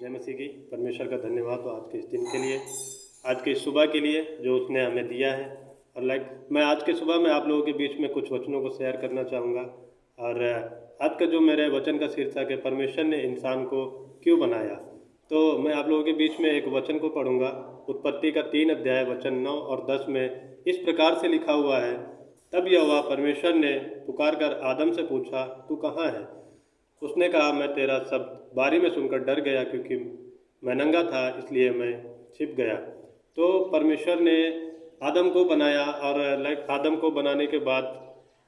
जय मसीह की। परमेश्वर का धन्यवाद हो आज के इस दिन के लिए, आज के इस सुबह के लिए जो उसने हमें दिया है। और मैं आज के सुबह में आप लोगों के बीच में कुछ वचनों को शेयर करना चाहूँगा। और आज का जो मेरे वचन का शीर्षक है, परमेश्वर ने इंसान को क्यों बनाया। तो मैं आप लोगों के बीच में एक वचन को पढ़ूंगा। उत्पत्ति का 3 अध्याय वचन 9 और 10 में इस प्रकार से लिखा हुआ है, तब यहोवा परमेश्वर ने पुकार कर आदम से पूछा, तू कहाँ है। उसने कहा, मैं तेरा शब्द बारी में सुनकर डर गया, क्योंकि मैं नंगा था, इसलिए मैं छिप गया। तो परमेश्वर ने आदम को बनाया और आदम को बनाने के बाद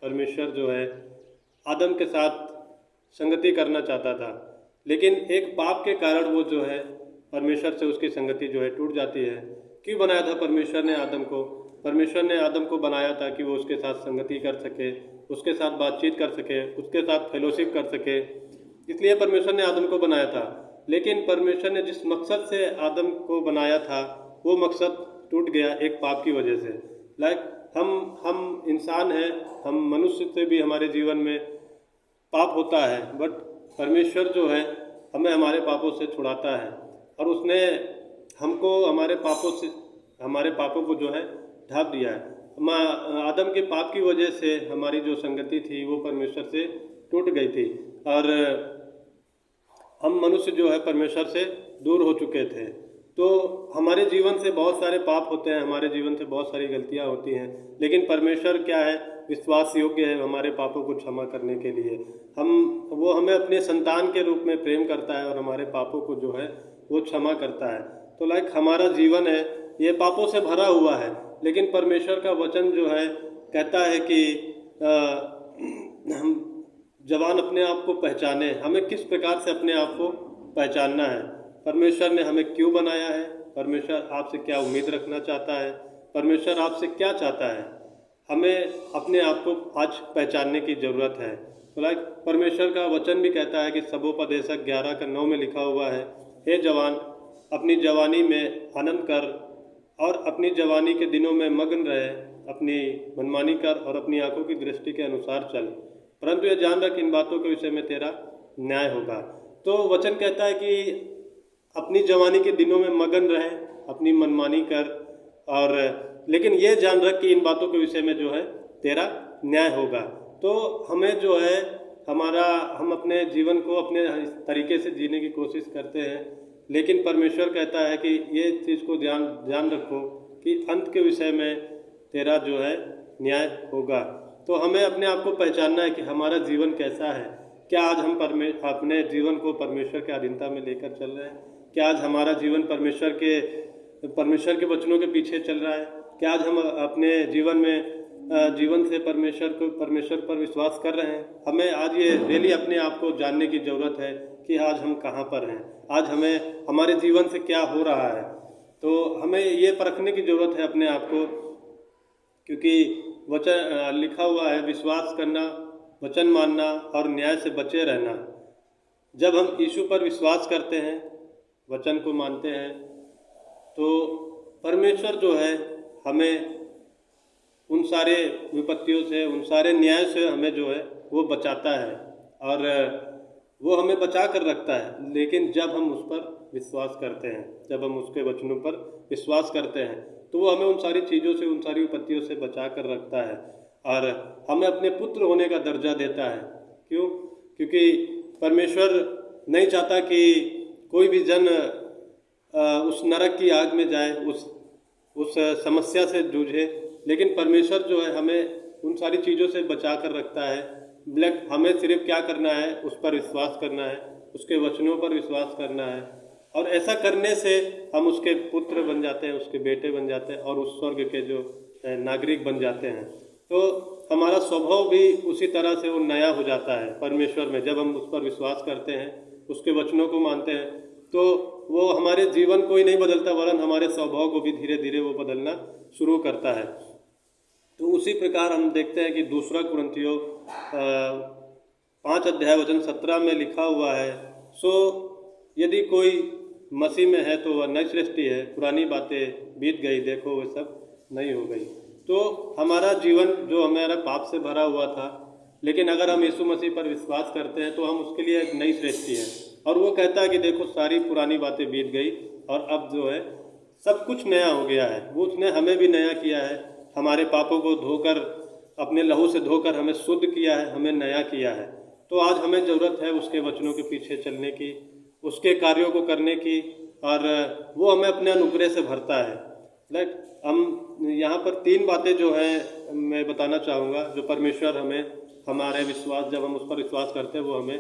परमेश्वर जो है आदम के साथ संगति करना चाहता था, लेकिन एक पाप के कारण वो जो है परमेश्वर से उसकी संगति जो है टूट जाती है। क्यों बनाया था परमेश्वर ने आदम को? परमेश्वर ने आदम को बनाया था कि वो उसके साथ संगति कर सके, उसके साथ बातचीत कर सके, उसके साथ फेलोशिप कर सके, इसलिए परमेश्वर ने आदम को बनाया था। लेकिन परमेश्वर ने जिस मकसद से आदम को बनाया था वो मकसद टूट गया एक पाप की वजह से। हम इंसान हैं, हम मनुष्य से भी हमारे जीवन में पाप होता है, बट परमेश्वर जो है हमें हमारे पापों से छुड़ाता है और उसने हमको हमारे पापों को जो है ढाँप दिया है। आदम के पाप की वजह से हमारी जो संगति थी वो परमेश्वर से टूट गई थी और हम मनुष्य जो है परमेश्वर से दूर हो चुके थे। तो हमारे जीवन से बहुत सारे पाप होते हैं, हमारे जीवन से बहुत सारी गलतियां होती हैं, लेकिन परमेश्वर क्या है, विश्वास योग्य है हमारे पापों को क्षमा करने के लिए। वो हमें अपने संतान के रूप में प्रेम करता है और हमारे पापों को जो है वो क्षमा करता है। तो हमारा जीवन है ये पापों से भरा हुआ है, लेकिन परमेश्वर का वचन जो है कहता है कि हम जवान अपने आप को पहचाने। हमें किस प्रकार से अपने आप को पहचानना है, परमेश्वर ने हमें क्यों बनाया है, परमेश्वर आपसे क्या उम्मीद रखना चाहता है, परमेश्वर आपसे क्या चाहता है, हमें अपने आप को आज पहचानने की ज़रूरत है। तो परमेश्वर का वचन भी कहता है कि सबोपदेशक 11:9 में लिखा हुआ है, हे जवान अपनी जवानी में आनंद कर और अपनी जवानी के दिनों में मग्न रहे, अपनी मनमानी कर और अपनी आंखों की दृष्टि के अनुसार चल, परंतु यह जान रख इन बातों के विषय में तेरा न्याय होगा। तो वचन कहता है कि अपनी जवानी के दिनों में मगन रहे, अपनी मनमानी कर, और लेकिन ये जान रख कि इन बातों के विषय में जो है तेरा न्याय होगा। तो हमें जो है हम अपने जीवन को अपने तरीके से जीने की कोशिश करते हैं, लेकिन परमेश्वर कहता है कि ये चीज़ को ध्यान रखो कि अंत के विषय में तेरा जो है न्याय होगा। तो हमें अपने आप को पहचानना है कि हमारा जीवन कैसा है। क्या आज हम अपने जीवन को परमेश्वर के अधीनता में लेकर चल रहे हैं? क्या आज हमारा जीवन परमेश्वर के वचनों के पीछे चल रहा है? क्या आज हम अपने जीवन से परमेश्वर पर विश्वास कर रहे हैं? हमें आज ये रियली अपने आप को जानने की ज़रूरत है कि आज हम कहाँ पर हैं, आज हमें हमारे जीवन से क्या हो रहा है। तो हमें ये परखने की ज़रूरत है अपने आप को, क्योंकि वचन लिखा हुआ है, विश्वास करना, वचन मानना और न्याय से बचे रहना। जब हम यीशु पर विश्वास करते हैं, वचन को मानते हैं, तो परमेश्वर जो है हमें उन सारे विपत्तियों से, उन सारे न्याय से हमें जो है वो बचाता है और वो हमें बचा कर रखता है। लेकिन जब हम उस पर विश्वास करते हैं, जब हम उसके वचनों पर विश्वास करते हैं, तो वो हमें उन सारी चीज़ों से, उन सारी विपत्तियों से बचा कर रखता है और हमें अपने पुत्र होने का दर्जा देता है। क्यों? क्योंकि परमेश्वर नहीं चाहता कि कोई भी जन उस नरक की आग में जाए, उस समस्या से जूझे, लेकिन परमेश्वर जो है हमें उन सारी चीज़ों से बचा कर रखता है। हमें सिर्फ क्या करना है, उस पर विश्वास करना है, उसके वचनों पर विश्वास करना है, और ऐसा करने से हम उसके पुत्र बन जाते हैं, उसके बेटे बन जाते हैं और उस स्वर्ग के जो नागरिक बन जाते हैं। तो हमारा स्वभाव भी उसी तरह से वो नया हो जाता है परमेश्वर में। जब हम उस पर विश्वास करते हैं, उसके वचनों को मानते हैं, तो वो हमारे जीवन को ही नहीं बदलता, वरन हमारे स्वभाव को भी धीरे धीरे वो बदलना शुरू करता है। तो उसी प्रकार हम देखते हैं कि 2 कुरिन्थियों 5 अध्याय वचन 17 में लिखा हुआ है, सो यदि कोई मसीह में है तो वह नई सृष्टि है, पुरानी बातें बीत गई, देखो वह सब नई हो गई। तो हमारा जीवन जो हमारा पाप से भरा हुआ था, लेकिन अगर हम यीशु मसीह पर विश्वास करते हैं तो हम उसके लिए एक नई सृष्टि है। और वो कहता है कि देखो सारी पुरानी बातें बीत गई और अब जो है सब कुछ नया हो गया है। वो उसने हमें भी नया किया है, हमारे पापों को धोकर, अपने लहू से धोकर हमें शुद्ध किया है, हमें नया किया है। तो आज हमें ज़रूरत है उसके वचनों के पीछे चलने की, उसके कार्यों को करने की, और वो हमें अपने अनुग्रह से भरता है। लाइक हम यहाँ पर 3 बातें जो है मैं बताना चाहूँगा, जो परमेश्वर हमें, हमारे विश्वास, जब हम उस पर विश्वास करते हैं वो हमें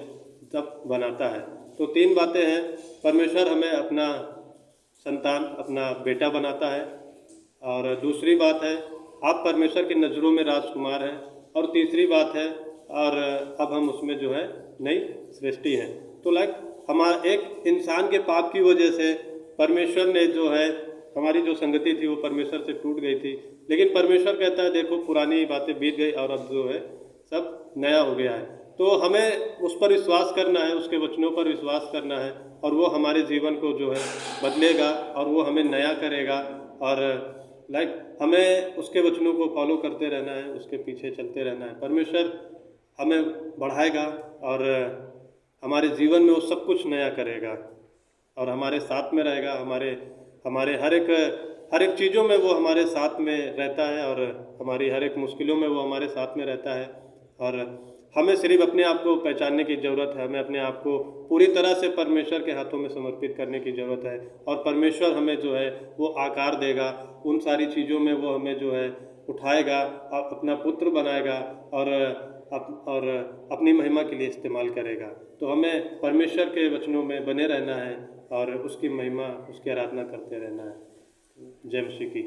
तब बनाता है। तो 3 बातें हैं। परमेश्वर हमें अपना संतान, अपना बेटा बनाता है, और दूसरी बात है आप परमेश्वर की नज़रों में राजकुमार हैं, और तीसरी बात है और अब हम उसमें जो है नई सृष्टि हैं। तो लाइक हमारा एक इंसान के पाप की वजह से परमेश्वर ने जो है, हमारी जो संगति थी वो परमेश्वर से टूट गई थी, लेकिन परमेश्वर कहता है देखो पुरानी बातें बीत गई और अब जो है सब नया हो गया है। तो हमें उस पर विश्वास करना है, उसके वचनों पर विश्वास करना है, और वो हमारे जीवन को जो है बदलेगा और वो हमें नया करेगा। और लाइक हमें उसके वचनों को फॉलो करते रहना है, उसके पीछे चलते रहना है। परमेश्वर हमें बढ़ाएगा और हमारे जीवन में वो सब कुछ नया करेगा और हमारे साथ में रहेगा। हमारे हमारे हर एक चीज़ों में वो हमारे साथ में रहता है, और हमारी हर एक मुश्किलों में वो हमारे साथ में रहता है। और हमें सिर्फ अपने आप को पहचानने की ज़रूरत है, हमें अपने आप को पूरी तरह से परमेश्वर के हाथों में समर्पित करने की ज़रूरत है, और परमेश्वर हमें जो है वो आकार देगा। उन सारी चीज़ों में वो हमें जो है उठाएगा और अपना पुत्र बनाएगा, और अपनी महिमा के लिए इस्तेमाल करेगा। तो हमें परमेश्वर के वचनों में बने रहना है और उसकी महिमा, उसकी आराधना करते रहना है। जय मसीह की।